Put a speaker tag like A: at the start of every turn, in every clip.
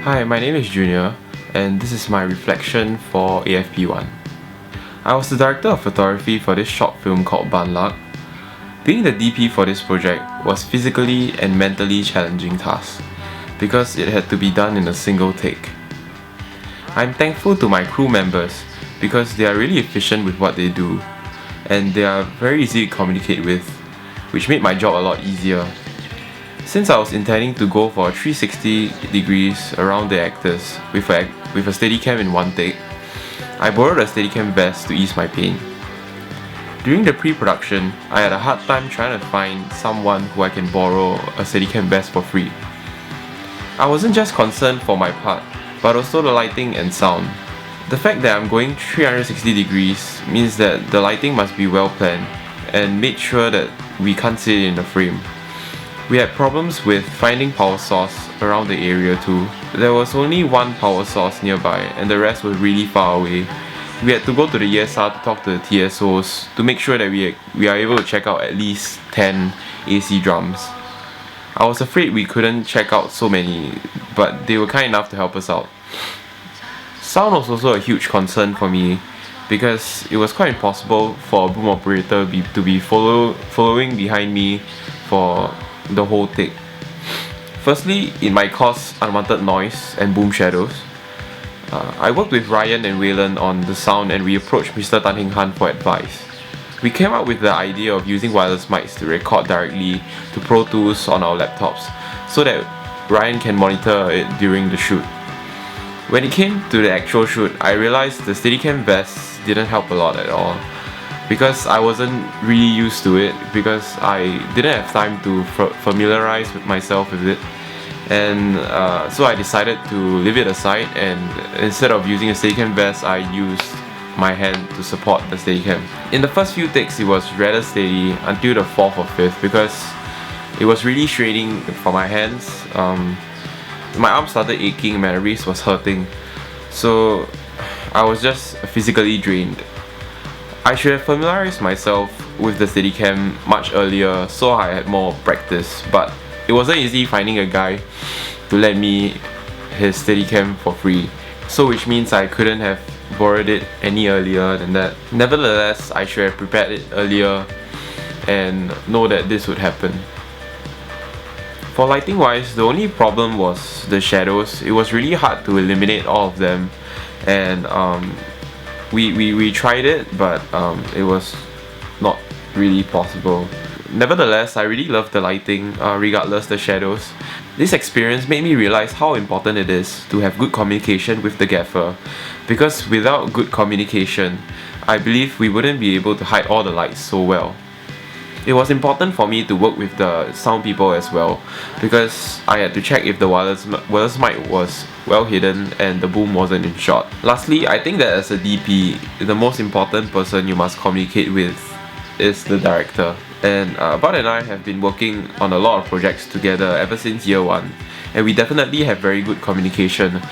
A: Hi, my name is Junior, and this is my reflection for AFP1. I was the director of photography for this short film called Ban Luck. Being the DP for this project was physically and mentally challenging task because it had to be done in a single take. I'm thankful to my crew members because they are really efficient with what they do, and they are very easy to communicate with, which made my job a lot easier. Since I was intending to go for 360 degrees around the actors with a Steadicam in one take, I borrowed a Steadicam vest to ease my pain. During the pre-production, I had a hard time trying to find someone who I can borrow a Steadicam vest for free. I wasn't just concerned for my part, but also the lighting and sound. The fact that I'm going 360 degrees means that the lighting must be well planned and made sure that we can't see it in the frame. We had problems with finding power source around the area too. There was only one power source nearby and the rest was really far away. We had to go to the ESR to talk to the TSOs to make sure that we are able to check out at least 10 AC drums. I was afraid we couldn't check out so many, but they were kind enough to help us out. Sound was also a huge concern for me because it was quite impossible for a boom operator to be following behind me for the whole take. Firstly, it might cause unwanted noise and boom shadows. I worked with Ryan and Waylon on the sound and we approached Mr. Tan Heng Han for advice. We came up with the idea of using wireless mics to record directly to Pro Tools on our laptops so that Ryan can monitor it during the shoot. When it came to the actual shoot, I realized the Steadicam vest didn't help a lot at all because I wasn't really used to it because I didn't have time to familiarize with myself with it, and so I decided to leave it aside, and instead of using a Steadicam vest, I used my hand to support the Steadicam. In the first few takes it was rather steady until the 4th or 5th because it was really straining for my hands. My arm started aching, my wrist was hurting, so I was just physically drained. I should have familiarized myself with the Steadicam much earlier so I had more practice, but it wasn't easy finding a guy to lend me his Steadicam for free, so which means I couldn't have borrowed it any earlier than that. Nevertheless, I should have prepared it earlier and know that this would happen. For lighting wise, the only problem was the shadows. It was really hard to eliminate all of them, and we tried it, but it was not really possible. Nevertheless, I really loved the lighting, regardless the shadows. This experience made me realize how important it is to have good communication with the gaffer, because without good communication, I believe we wouldn't be able to hide all the lights so well. It was important for me to work with the sound people as well, because I had to check if the wireless mic was well hidden and the boom wasn't in shot. Lastly, I think that as a DP, the most important person you must communicate with is the director. And Bud and I have been working on a lot of projects together ever since year 1, and we definitely have very good communication.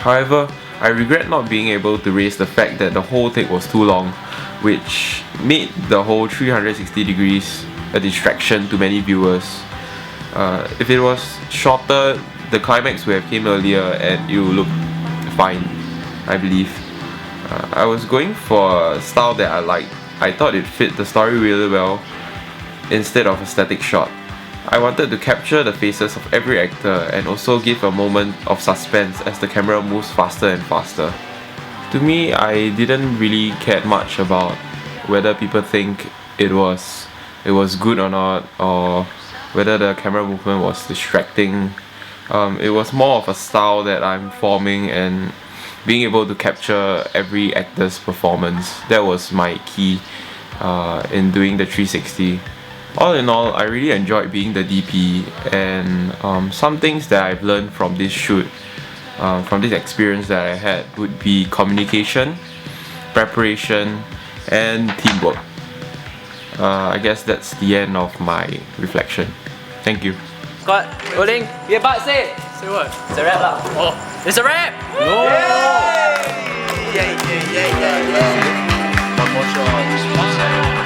A: However, I regret not being able to raise the fact that the whole take was too long, which made the whole 360 degrees a distraction to many viewers. If it was shorter, the climax would have came earlier and it would look fine, I believe. I was going for a style that I liked. I thought it fit the story really well instead of a static shot. I wanted to capture the faces of every actor and also give a moment of suspense as the camera moves faster and faster. To me, I didn't really care much about whether people think it was good or not, or whether the camera movement was distracting. It was more of a style that I'm forming and being able to capture every actor's performance. That was my key in doing the 360. All in all, I really enjoyed being the DP, and some things that I've learned from this shoot, from this experience that I had, would be communication, preparation, and teamwork. I guess that's the end of my reflection. Thank you.
B: Got rolling. Yeah, but say.
C: Say what?
B: It's a rap lah.
C: Oh,
B: It's a rap.
C: no!
B: Yeah.
C: One more shot.